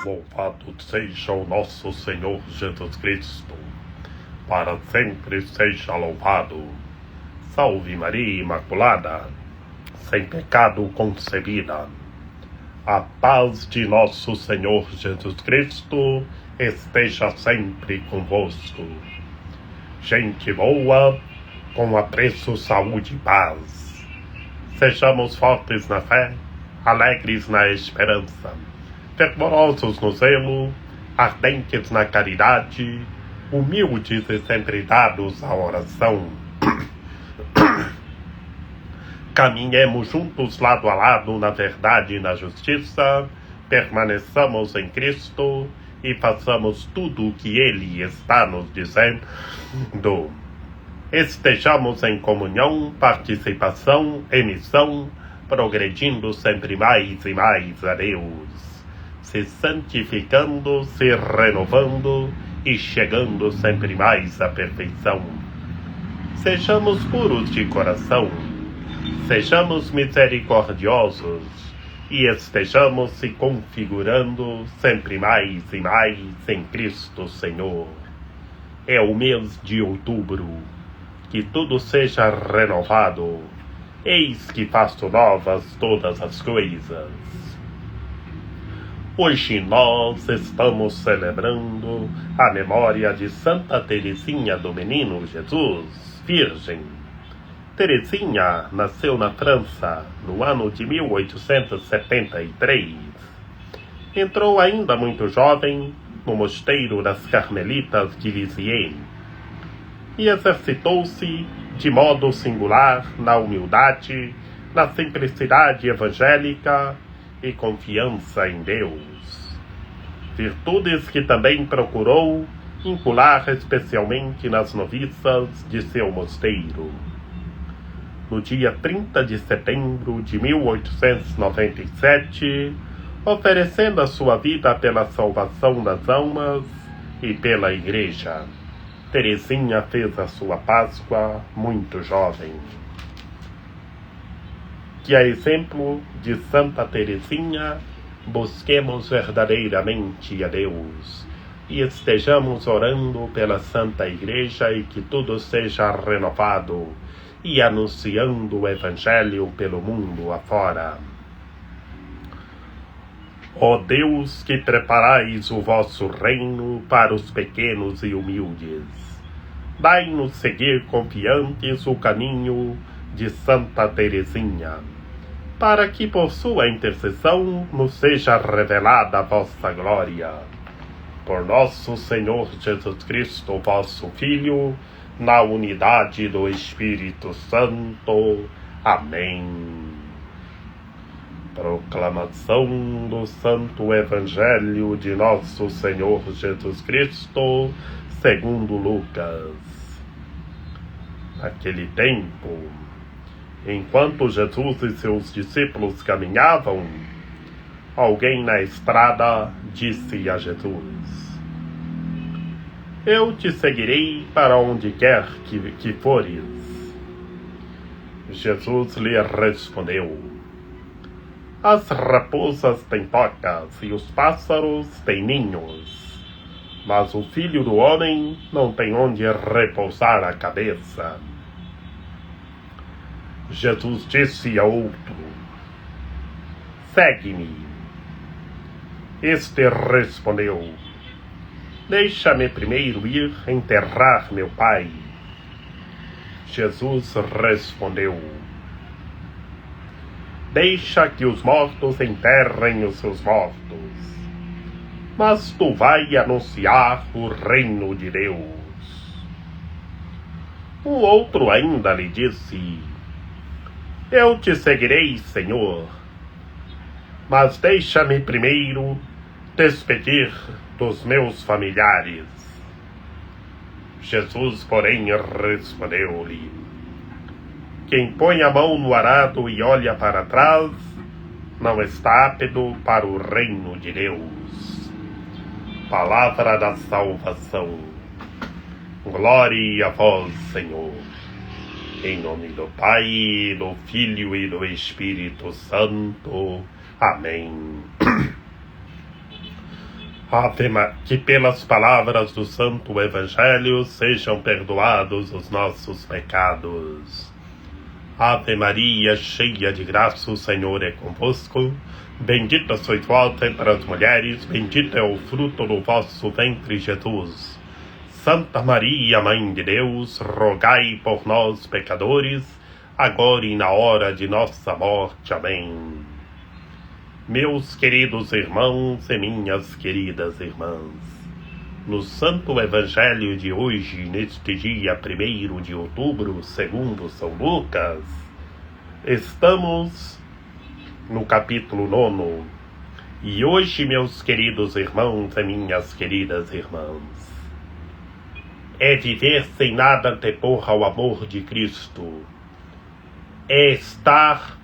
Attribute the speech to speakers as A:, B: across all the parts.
A: Louvado seja o nosso Senhor Jesus Cristo, para sempre seja louvado. Salve Maria Imaculada, sem pecado concebida. A paz de nosso Senhor Jesus Cristo esteja sempre convosco. Gente boa, com apreço, saúde e paz. Sejamos fortes na fé, alegres na esperança, fervorosos no zelo, ardentes na caridade, humildes e sempre dados à oração. Caminhemos juntos lado a lado na verdade e na justiça, permaneçamos em Cristo e façamos tudo o que Ele está nos dizendo. Estejamos em comunhão, participação e missão, progredindo sempre mais e mais a Deus, se santificando, se renovando e chegando sempre mais à perfeição. Sejamos puros de coração, sejamos misericordiosos e estejamos se configurando sempre mais e mais em Cristo Senhor. É o mês de outubro, que tudo seja renovado. Eis que faço novas todas as coisas. Hoje nós estamos celebrando a memória de Santa Teresinha do Menino Jesus, Virgem. Teresinha nasceu na França no ano de 1873. Entrou ainda muito jovem no mosteiro das Carmelitas de Lisieux e exercitou-se de modo singular na humildade, na simplicidade evangélica e confiança em Deus. Virtudes que também procurou incular especialmente nas noviças de seu mosteiro. No dia 30 de setembro de 1897, oferecendo a sua vida pela salvação das almas e pela Igreja, Teresinha fez a sua Páscoa muito jovem. Que a exemplo de Santa Teresinha, busquemos verdadeiramente a Deus e estejamos orando pela Santa Igreja e que tudo seja renovado e anunciando o Evangelho pelo mundo afora. Ó Deus, que preparais o vosso reino para os pequenos e humildes, dai-nos seguir confiantes o caminho de Santa Teresinha, para que por sua intercessão nos seja revelada a vossa glória. Por nosso Senhor Jesus Cristo, vosso Filho, na unidade do Espírito Santo. Amém. Proclamação do Santo Evangelho de nosso Senhor Jesus Cristo, segundo Lucas. Naquele tempo, enquanto Jesus e seus discípulos caminhavam, alguém na estrada disse a Jesus: Eu te seguirei para onde quer que fores. Jesus lhe respondeu: As raposas têm tocas e os pássaros têm ninhos, mas o Filho do Homem não tem onde repousar a cabeça. Jesus disse a outro: Segue-me. Este respondeu: Deixa-me primeiro ir enterrar meu pai. Jesus respondeu: Deixa que os mortos enterrem os seus mortos, mas tu vai anunciar o reino de Deus. O outro ainda lhe disse: Eu te seguirei, Senhor, mas deixa-me primeiro despedir dos meus familiares. Jesus, porém, respondeu-lhe: Quem põe a mão no arado e olha para trás, não está apto para o reino de Deus. Palavra da salvação. Glória a vós, Senhor. Em nome do Pai, do Filho e do Espírito Santo. Amém. Que pelas palavras do Santo Evangelho sejam perdoados os nossos pecados. Ave Maria, cheia de graça, o Senhor é convosco. Bendita sois vós entre as mulheres, bendito é o fruto do vosso ventre, Jesus. Santa Maria, Mãe de Deus, rogai por nós, pecadores, agora e na hora de nossa morte. Amém. Meus queridos irmãos e minhas queridas irmãs, no Santo Evangelho de hoje, neste dia 1º de outubro, segundo São Lucas, estamos no capítulo 9. E hoje, meus queridos irmãos e minhas queridas irmãs, é viver sem nada antepor ao amor de Cristo, é estar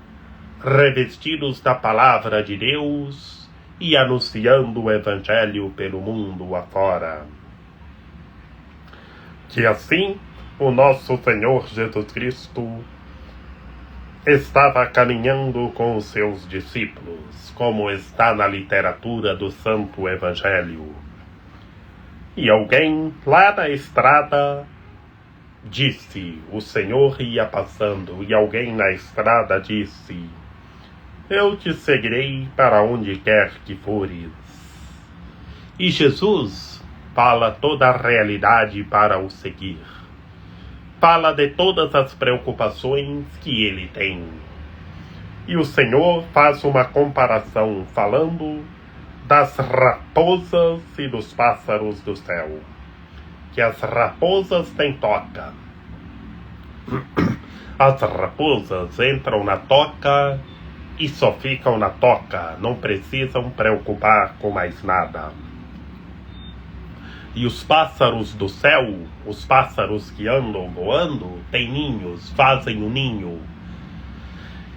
A: revestidos da palavra de Deus e anunciando o Evangelho pelo mundo afora. Que assim o nosso Senhor Jesus Cristo estava caminhando com os seus discípulos, como está na literatura do Santo Evangelho. E alguém lá na estrada disse, o Senhor ia passando, e alguém na estrada disse: eu te seguirei para onde quer que fores. E Jesus fala toda a realidade para o seguir. Fala de todas as preocupações que ele tem. E o Senhor faz uma comparação falando das raposas e dos pássaros do céu. Que as raposas têm toca. As raposas entram na toca e só ficam na toca, não precisam preocupar com mais nada. E os pássaros do céu, os pássaros que andam voando, têm ninhos, fazem um ninho.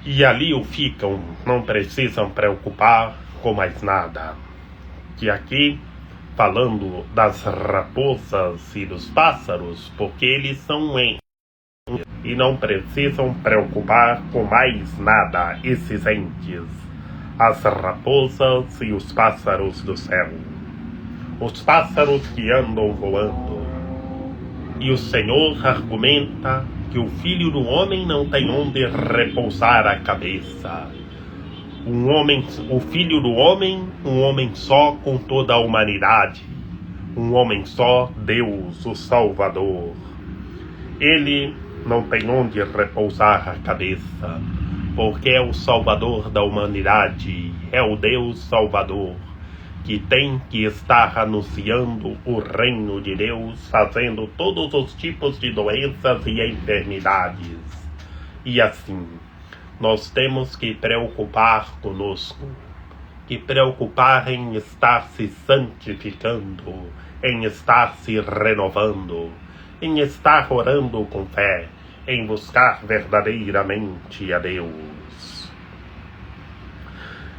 A: E ali o ficam, não precisam preocupar com mais nada. Que aqui, falando das raposas e dos pássaros, porque eles são e não precisam preocupar com mais nada esses entes, as raposas e os pássaros do céu, os pássaros que andam voando. E o Senhor argumenta que o Filho do Homem não tem onde repousar a cabeça. O Filho do Homem, um homem só com toda a humanidade, um homem só, Deus, o Salvador. Ele não tem onde repousar a cabeça, porque é o Salvador da humanidade, é o Deus Salvador, que tem que estar anunciando o reino de Deus, fazendo todos os tipos de doenças e enfermidades. E assim, nós temos que preocupar conosco, que preocupar em estar se santificando, em estar se renovando, em estar orando com fé, em buscar verdadeiramente a Deus.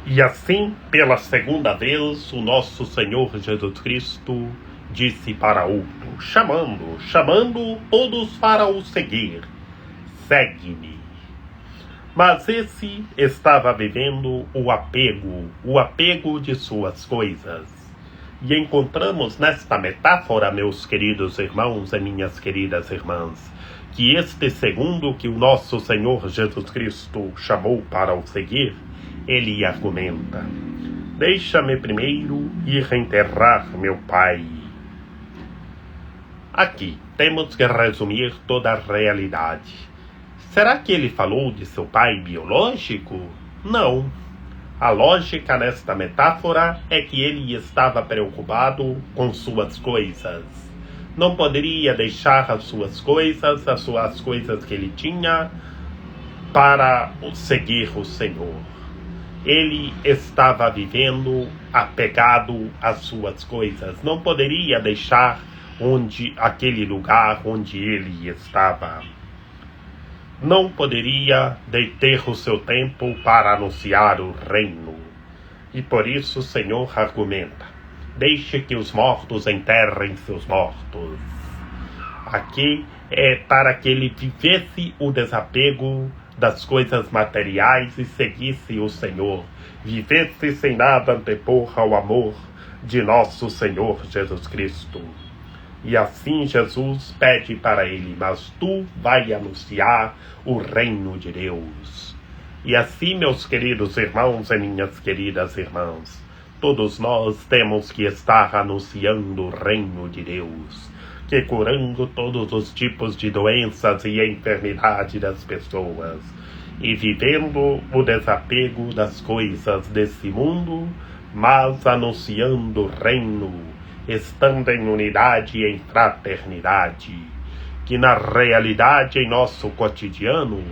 A: E assim, pela segunda vez, o nosso Senhor Jesus Cristo disse para outro, chamando todos para o seguir: segue-me. Mas esse estava vivendo o apego de suas coisas. E encontramos nesta metáfora, meus queridos irmãos e minhas queridas irmãs, que este segundo que o nosso Senhor Jesus Cristo chamou para o seguir, ele argumenta: deixa-me primeiro ir enterrar meu pai. Aqui temos que resumir toda a realidade. Será que ele falou de seu pai biológico? Não. A lógica nesta metáfora é que ele estava preocupado com suas coisas. Não poderia deixar as suas coisas, as coisas que ele tinha, para seguir o Senhor. Ele estava vivendo apegado às suas coisas. Não poderia deixar aquele lugar onde ele estava. Não poderia deter o seu tempo para anunciar o reino. E por isso o Senhor argumenta: deixe que os mortos enterrem seus mortos. Aqui é para que ele vivesse o desapego das coisas materiais e seguisse o Senhor. Vivesse sem nada antepor ao amor de nosso Senhor Jesus Cristo. E assim Jesus pede para ele: mas tu vai anunciar o reino de Deus. E assim, meus queridos irmãos e minhas queridas irmãs, todos nós temos que estar anunciando o reino de Deus, que curando todos os tipos de doenças e enfermidade das pessoas, e vivendo o desapego das coisas desse mundo, mas anunciando o reino, estando em unidade e em fraternidade, que na realidade em nosso cotidiano,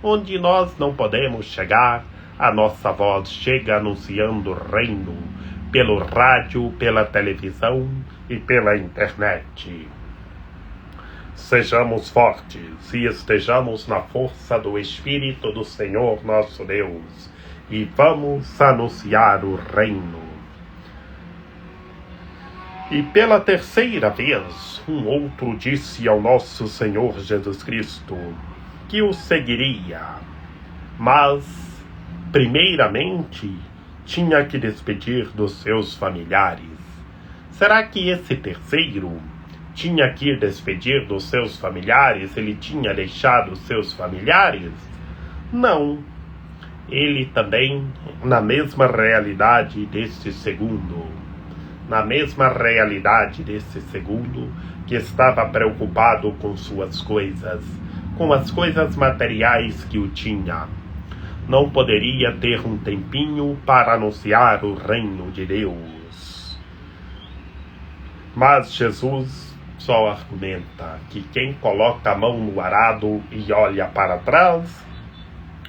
A: onde nós não podemos chegar, a nossa voz chega anunciando o reino, pelo rádio, pela televisão e pela internet. Sejamos fortes e estejamos na força do Espírito do Senhor nosso Deus, e vamos anunciar o reino. E pela terceira vez, um outro disse ao nosso Senhor Jesus Cristo que o seguiria, mas, primeiramente, tinha que despedir dos seus familiares. Será que esse terceiro tinha que ir despedir dos seus familiares? Ele tinha deixado os seus familiares? Não. Ele também, na mesma realidade deste segundo, que estava preocupado com suas coisas, com as coisas materiais que o tinha, não poderia ter um tempinho para anunciar o reino de Deus. Mas Jesus só argumenta que quem coloca a mão no arado e olha para trás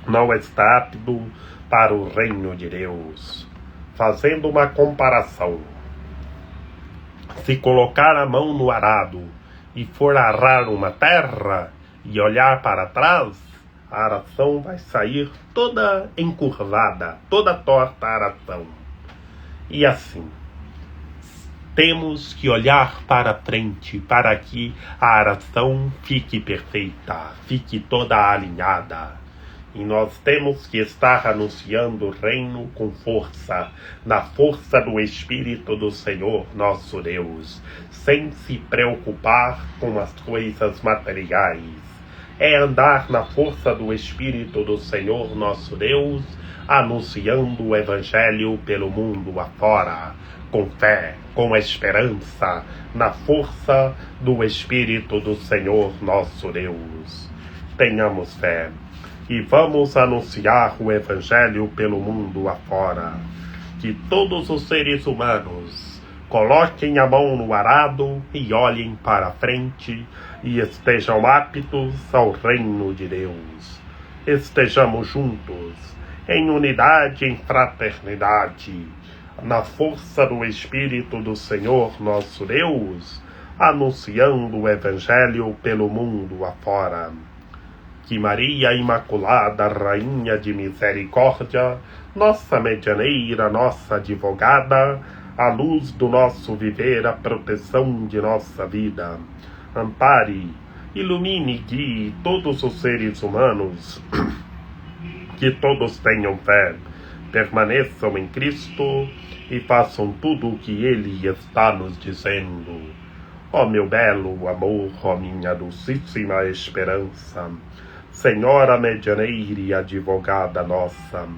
A: não está apto para o reino de Deus. Fazendo uma comparação, se colocar a mão no arado e for arar uma terra e olhar para trás, a aração vai sair toda encurvada, toda torta a aração. E assim, temos que olhar para frente para que a aração fique perfeita, fique toda alinhada. E nós temos que estar anunciando o reino com força, na força do Espírito do Senhor nosso Deus, sem se preocupar com as coisas materiais. É andar na força do Espírito do Senhor nosso Deus, anunciando o Evangelho pelo mundo afora, com fé, com esperança, na força do Espírito do Senhor nosso Deus. Tenhamos fé e vamos anunciar o Evangelho pelo mundo afora. Que todos os seres humanos coloquem a mão no arado e olhem para frente e estejam aptos ao reino de Deus. Estejamos juntos, em unidade, em fraternidade, na força do Espírito do Senhor nosso Deus, anunciando o Evangelho pelo mundo afora. Que Maria Imaculada, Rainha de Misericórdia, nossa medianeira, nossa advogada, a luz do nosso viver, a proteção de nossa vida, ampare, ilumine e guie todos os seres humanos, que todos tenham fé, permaneçam em Cristo e façam tudo o que Ele está nos dizendo. Ó meu belo amor, ó minha dulcíssima esperança, Senhora medianeira e advogada nossa,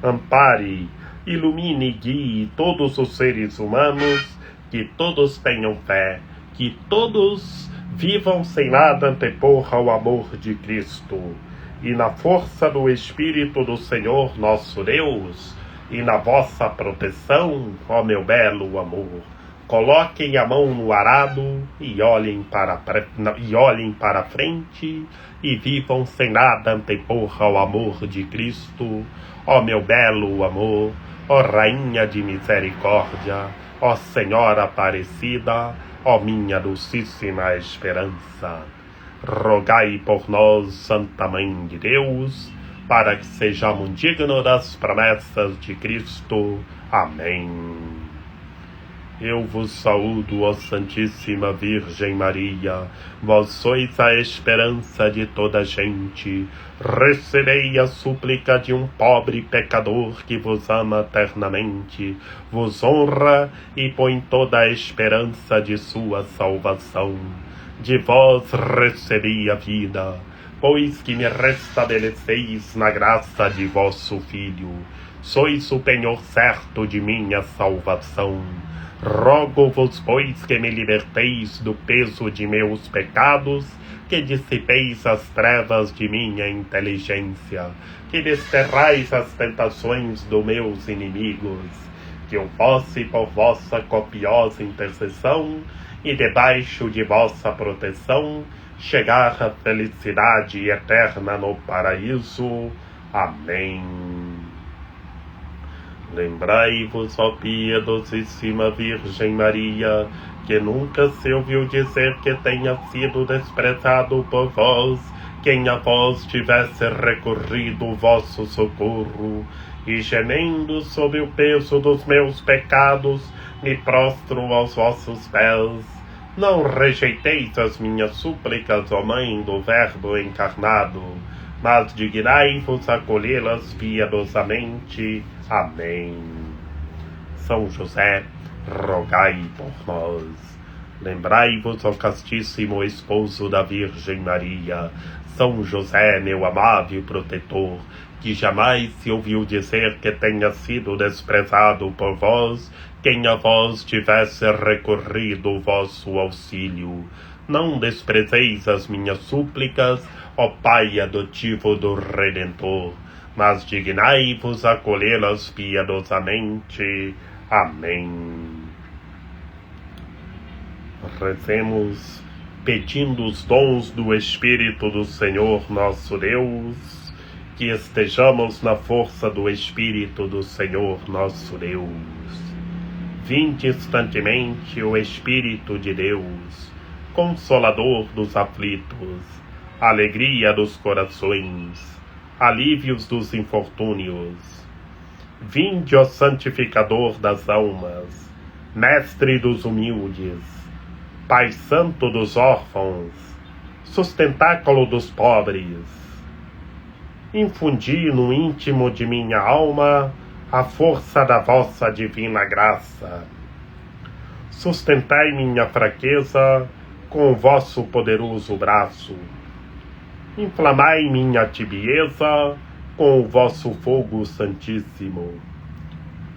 A: ampare, ilumine e guie todos os seres humanos, que todos tenham fé, que todos vivam sem nada antepor ao amor de Cristo, e na força do Espírito do Senhor nosso Deus, e na vossa proteção, ó meu belo amor, coloquem a mão no arado e olhem para frente e vivam sem nada antepor ao amor de Cristo, ó meu belo amor, ó Rainha de Misericórdia, ó Senhora Aparecida, ó minha dulcíssima esperança. Rogai por nós, Santa Mãe de Deus, para que sejamos dignos das promessas de Cristo. Amém. Eu vos saúdo, ó Santíssima Virgem Maria, vós sois a esperança de toda a gente. Recebei a súplica de um pobre pecador que vos ama eternamente, vos honra e põe toda a esperança de sua salvação. De vós recebi a vida, pois que me restabeleceis na graça de vosso Filho. Sois o penhor certo de minha salvação. Rogo-vos, pois, que me liberteis do peso de meus pecados, que dissipeis as trevas de minha inteligência, que desterrais as tentações dos meus inimigos, que eu possa, por vossa copiosa intercessão e debaixo de vossa proteção, chegar à felicidade eterna no paraíso. Amém. Lembrai-vos, ó piedosíssima Virgem Maria, que nunca se ouviu dizer que tenha sido desprezado por vós quem a vós tivesse recorrido o vosso socorro, e gemendo sob o peso dos meus pecados, me prostro aos vossos pés. Não rejeiteis as minhas súplicas, ó Mãe do Verbo encarnado, mas dignai-vos acolhê-las piedosamente. Amém. São José, rogai por nós. Lembrai-vos, ó castíssimo esposo da Virgem Maria, São José, meu amável protetor, que jamais se ouviu dizer que tenha sido desprezado por vós quem a vós tivesse recorrido o vosso auxílio. Não desprezeis as minhas súplicas, ó Pai adotivo do Redentor, mas dignai-vos acolhê-las piedosamente. Amém. Rezemos pedindo os dons do Espírito do Senhor nosso Deus, que estejamos na força do Espírito do Senhor nosso Deus. Vinde instantemente o Espírito de Deus, Consolador dos aflitos, alegria dos corações, alívios dos infortúnios. Vinde, ó santificador das almas, mestre dos humildes, Pai santo dos órfãos, sustentáculo dos pobres. Infundi no íntimo de minha alma a força da vossa divina graça. Sustentai minha fraqueza com o vosso poderoso braço. Inflamai minha tibieza com o vosso fogo santíssimo.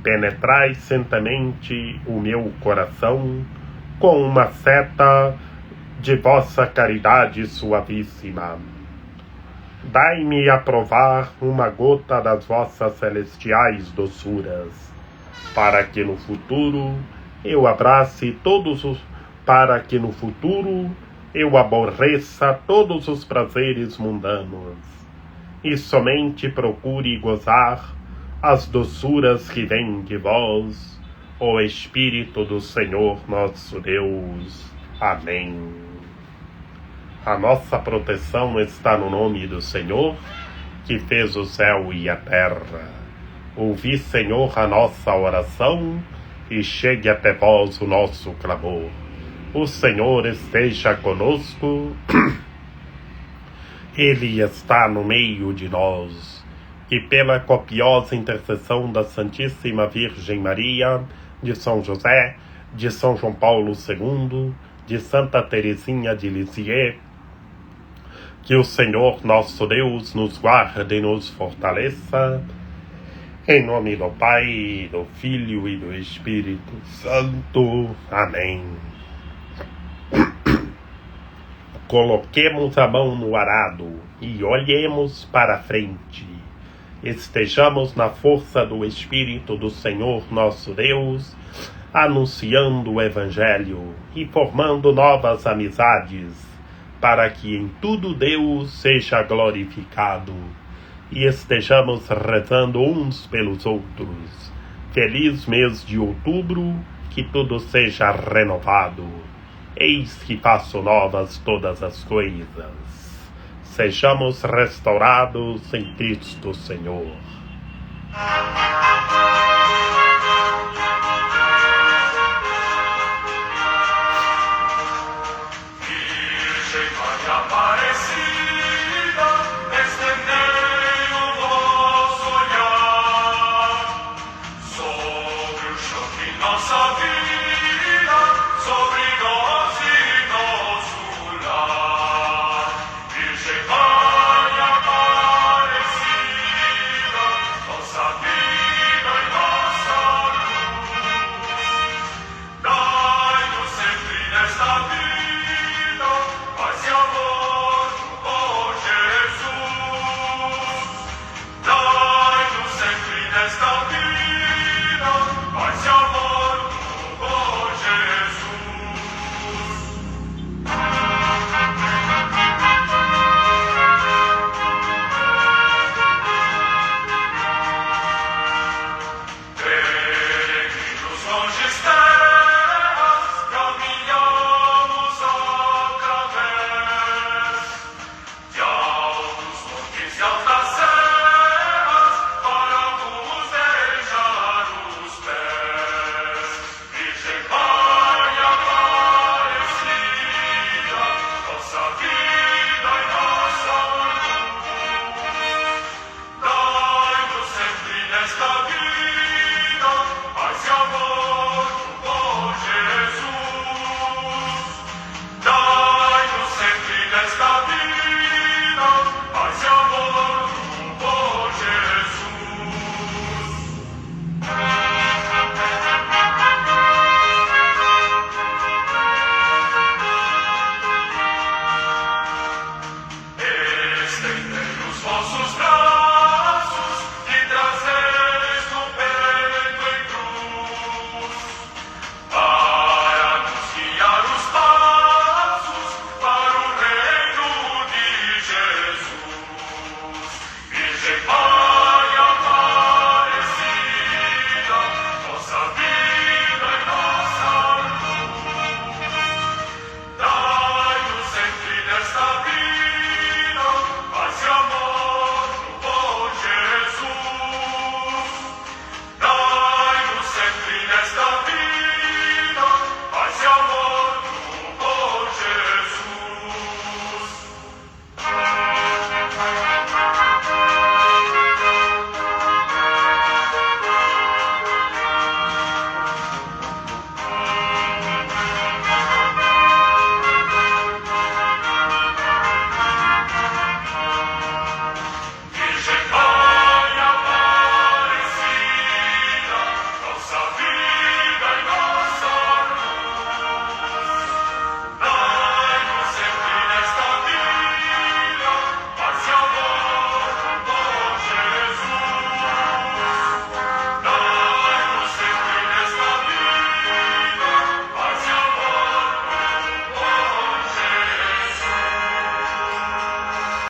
A: Penetrai santamente o meu coração com uma seta de vossa caridade suavíssima. Dai-me a provar uma gota das vossas celestiais doçuras, para que no futuro eu abrace para que no futuro eu aborreça todos os prazeres mundanos, e somente procure gozar as doçuras que vêm de vós, ó Espírito do Senhor nosso Deus. Amém. A nossa proteção está no nome do Senhor, que fez o céu e a terra. Ouvi, Senhor, a nossa oração, e chegue até vós o nosso clamor. O Senhor esteja conosco, Ele está no meio de nós, e pela copiosa intercessão da Santíssima Virgem Maria, de São José, de São João Paulo II, de Santa Teresinha de Lisieux, que o Senhor nosso Deus nos guarde e nos fortaleça, em nome do Pai, do Filho e do Espírito Santo. Amém. Coloquemos a mão no arado e olhemos para a frente. Estejamos na força do Espírito do Senhor nosso Deus, anunciando o Evangelho e formando novas amizades, para que em tudo Deus seja glorificado, e estejamos rezando uns pelos outros. Feliz mês de outubro, que tudo seja renovado. Eis que faço novas todas as coisas. Sejamos restaurados em Cristo Senhor.
B: nossa vida sobre